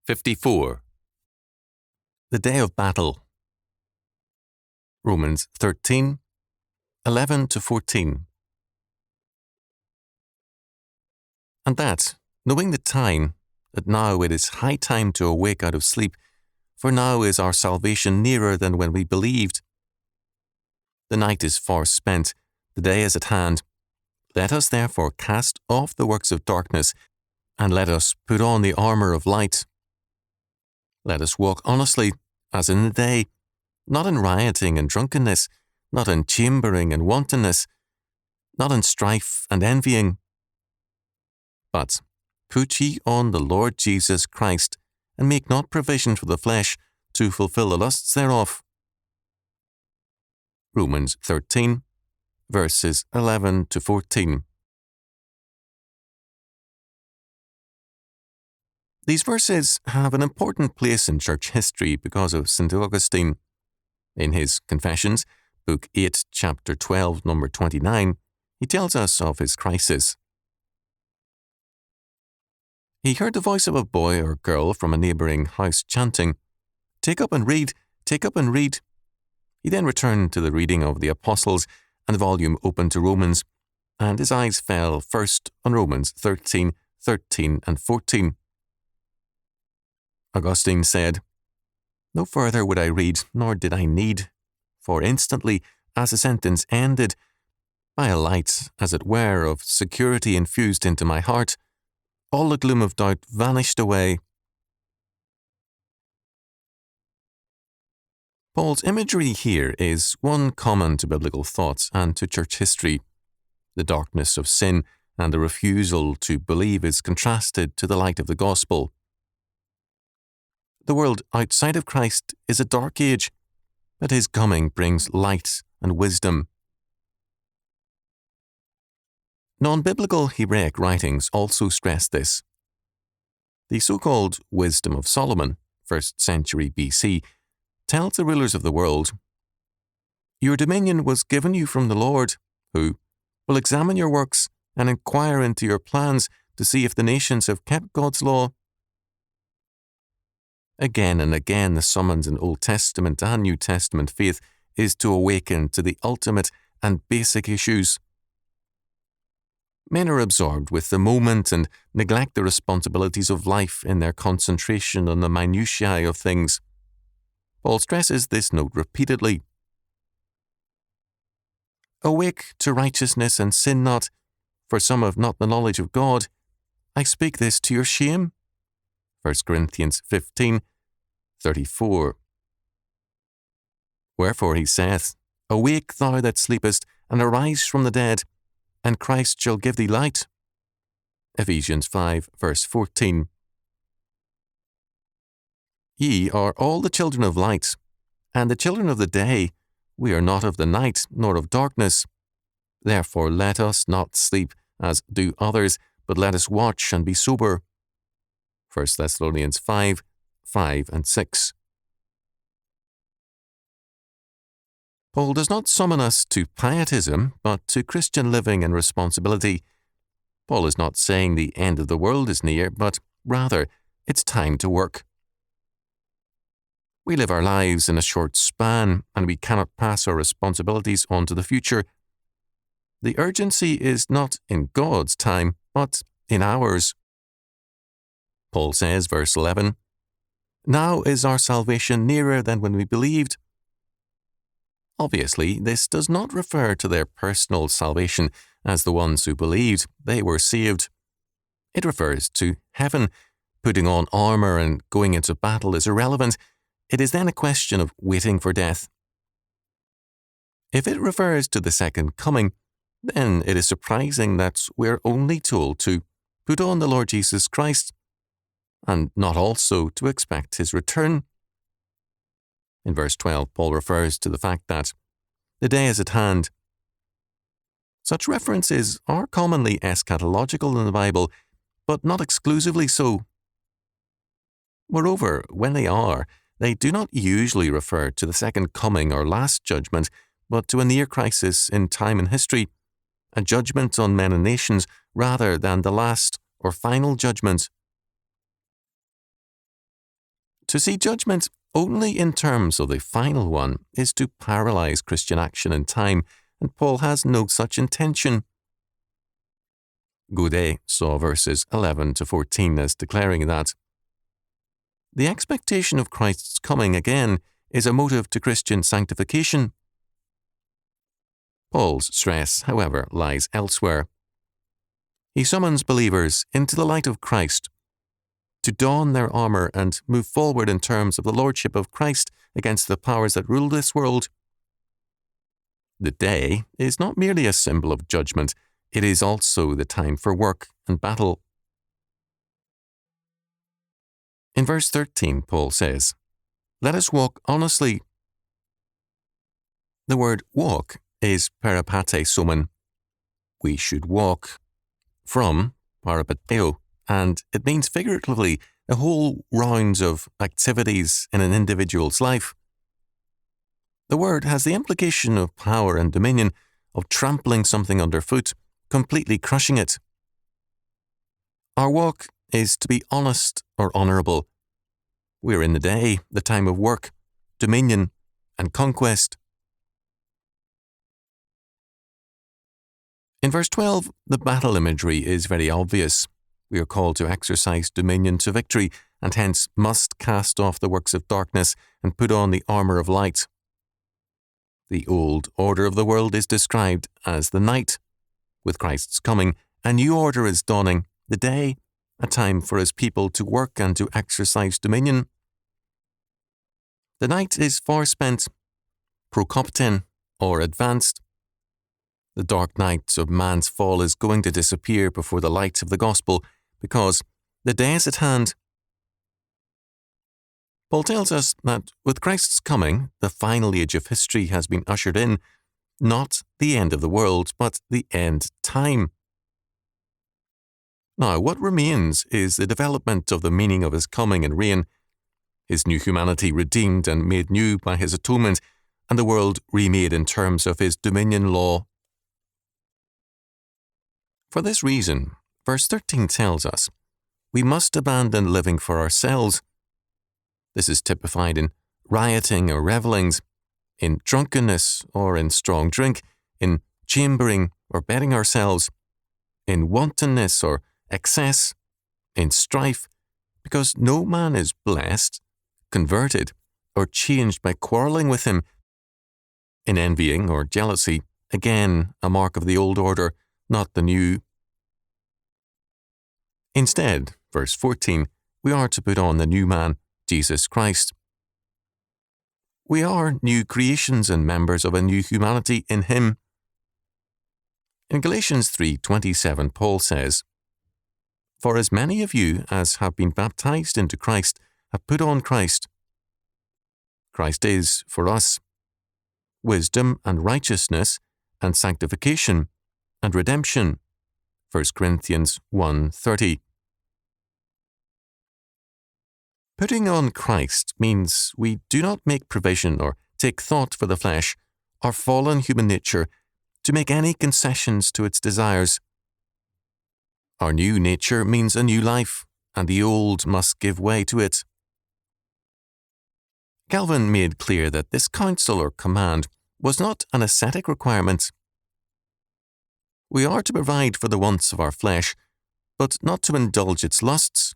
54. The Day of Battle. Romans 13, 11-14. And that, knowing the time, that now it is high time to awake out of sleep, for now is our salvation nearer than when we believed. The night is far spent, the day is at hand. Let us therefore cast off the works of darkness, and let us put on the armour of light. Let us walk honestly, as in the day, not in rioting and drunkenness, not in chambering and wantonness, not in strife and envying. But put ye on the Lord Jesus Christ, and make not provision for the flesh to fulfill the lusts thereof. Romans 13, verses 11-14. These verses have an important place in church history because of St. Augustine. In his Confessions, Book 8, Chapter 12, number 29, he tells us of his crisis. He heard the voice of a boy or girl from a neighbouring house chanting, "Take up and read, take up and read." He then returned to the reading of the Apostles, and the volume opened to Romans, and his eyes fell first on Romans 13, 13 and 14. Augustine said, "No further would I read, nor did I need, for instantly, as the sentence ended, by a light, as it were, of security infused into my heart, all the gloom of doubt vanished away." Paul's imagery here is one common to biblical thoughts and to church history. The darkness of sin and the refusal to believe is contrasted to the light of the gospel. The world outside of Christ is a dark age, but his coming brings light and wisdom. Non-biblical Hebraic writings also stress this. The so-called Wisdom of Solomon, 1st century BC, tells the rulers of the world, "Your dominion was given you from the Lord, who will examine your works and inquire into your plans to see if the nations have kept God's law." Again and again, the summons in Old Testament and New Testament faith is to awaken to the ultimate and basic issues. Men are absorbed with the moment and neglect the responsibilities of life in their concentration on the minutiae of things. Paul stresses this note repeatedly. "Awake to righteousness and sin not, for some have not the knowledge of God. I speak this to your shame." 1 Corinthians 15, 34. "Wherefore he saith, Awake thou that sleepest, and arise from the dead, and Christ shall give thee light." Ephesians 5, verse 14. "Ye are all the children of light, and the children of the day. We are not of the night, nor of darkness. Therefore let us not sleep, as do others, but let us watch and be sober." 1 Thessalonians 5, 5 and 6. Paul does not summon us to pietism, but to Christian living and responsibility. Paul is not saying the end of the world is near, but rather, it's time to work. We live our lives in a short span, and we cannot pass our responsibilities on to the future. The urgency is not in God's time, but in ours. Paul says, verse 11, "Now is our salvation nearer than when we believed." Obviously, this does not refer to their personal salvation as the ones who believed they were saved. It refers to heaven. Putting on armour and going into battle is irrelevant. It is then a question of waiting for death. If it refers to the second coming, then it is surprising that we're only told to put on the Lord Jesus Christ, and not also to expect his return. In verse 12, Paul refers to the fact that the day is at hand. Such references are commonly eschatological in the Bible, but not exclusively so. Moreover, when they are, they do not usually refer to the second coming or last judgment, but to a near crisis in time and history, a judgment on men and nations rather than the last or final judgment. To see judgment only in terms of the final one is to paralyze Christian action in time, and Paul has no such intention. Godet saw verses 11 to 14 as declaring that the expectation of Christ's coming again is a motive to Christian sanctification. Paul's stress, however, lies elsewhere. He summons believers into the light of Christ to don their armour and move forward in terms of the lordship of Christ against the powers that rule this world. The day is not merely a symbol of judgment, it is also the time for work and battle. In verse 13, Paul says, "Let us walk honestly." The word walk is peripateisomen. We should walk from parapateo, and it means figuratively a whole round of activities in an individual's life. The word has the implication of power and dominion, of trampling something underfoot, completely crushing it. Our walk is to be honest or honourable. We are in the day, the time of work, dominion, and conquest. In verse 12, the battle imagery is very obvious. We are called to exercise dominion to victory, and hence must cast off the works of darkness and put on the armour of light. The old order of the world is described as the night. With Christ's coming, a new order is dawning, the day, a time for his people to work and to exercise dominion. The night is forspent, prokopten, or advanced. The dark night of man's fall is going to disappear before the light of the gospel, because the day is at hand. Paul tells us that with Christ's coming, the final age of history has been ushered in, not the end of the world, but the end time. Now, what remains is the development of the meaning of his coming and reign, his new humanity redeemed and made new by his atonement, and the world remade in terms of his dominion law. For this reason, verse 13 tells us, we must abandon living for ourselves. This is typified in rioting or revellings, in drunkenness or in strong drink, in chambering or betting ourselves, in wantonness or excess, in strife, because no man is blessed, converted, or changed by quarrelling with him, in envying or jealousy, again a mark of the old order, not the new. Instead, verse 14, we are to put on the new man, Jesus Christ. We are new creations and members of a new humanity in him. In Galatians 3:27, Paul says, "For as many of you as have been baptized into Christ have put on Christ." Christ is, for us, wisdom and righteousness and sanctification and redemption. 1 Corinthians 1:30. Putting on Christ means we do not make provision or take thought for the flesh, our fallen human nature, to make any concessions to its desires. Our new nature means a new life, and the old must give way to it. Calvin made clear that this counsel or command was not an ascetic requirement. We are to provide for the wants of our flesh, but not to indulge its lusts.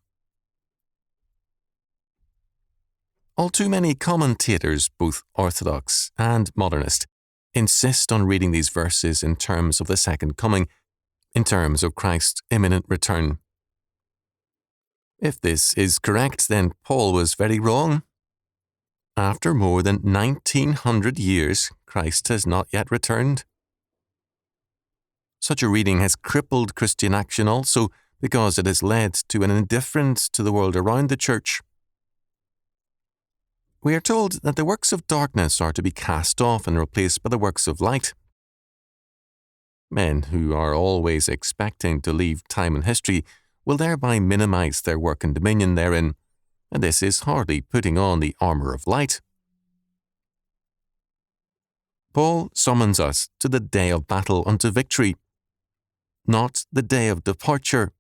All too many commentators, both orthodox and modernist, insist on reading these verses in terms of the second coming, in terms of Christ's imminent return. If this is correct, then Paul was very wrong. After more than 1900 years, Christ has not yet returned. Such a reading has crippled Christian action also because it has led to an indifference to the world around the church. We are told that the works of darkness are to be cast off and replaced by the works of light. Men who are always expecting to leave time and history will thereby minimize their work and dominion therein, and this is hardly putting on the armour of light. Paul summons us to the day of battle unto victory, not the day of departure.